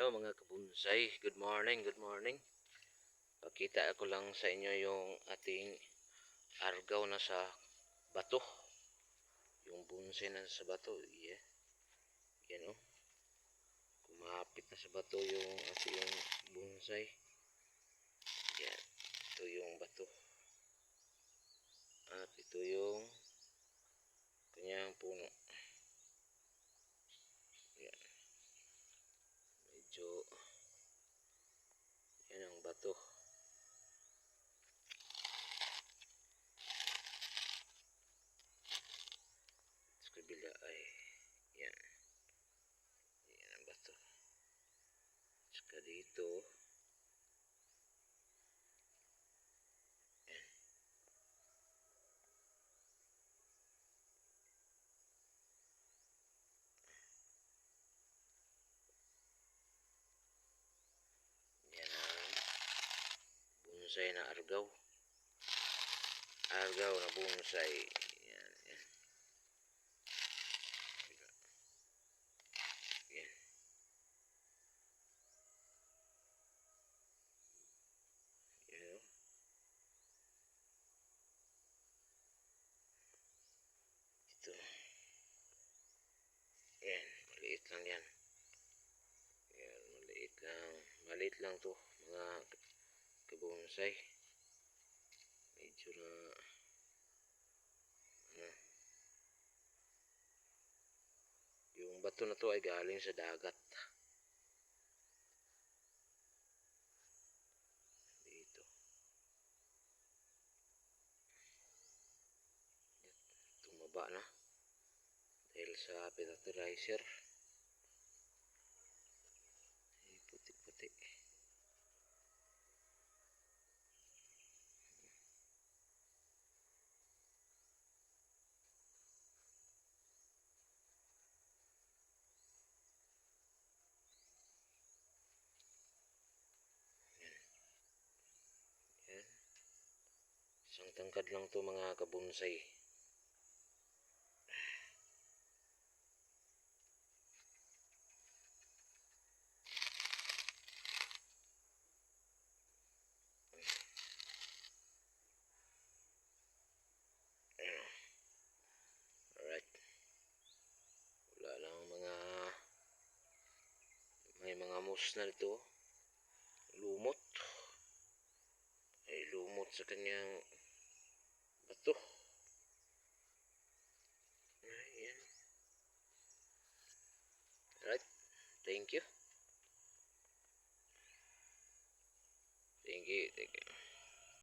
Hello mga kabonsai, good morning, good morning. Pakita ako lang sa inyo yung ating argaw na sa bato. Yung bonsai na sa bato, yeah. Yan o. Kumapit na sa bato yung ating bonsai. Yan. Ito yung bato. At ito yung kanyang puno. Yan. Medyo yan ang bato. Sa kabila ay yan. Yan ang bato. Saka dito yan. Yan ang bonsai na argaw. Argaw na bonsai. Yan, yan. Yan. Yan. Ito. Yan. Maliit lang yan. Yan. Maliit lang. Maliit lang to. Mga kabonsai. Medyo na yung bato na to ay galing sa dagat. Dito. Tumaba na. Dahil sa fertilizer. Ay, puti-puti. Yan. Isang tangkad lang to mga kabonsai. Alright. Wala lang may mga moss na dito. Lumot. Ay lumot sa kanyang bato. Ayan. Alright. Thank you. Thank you.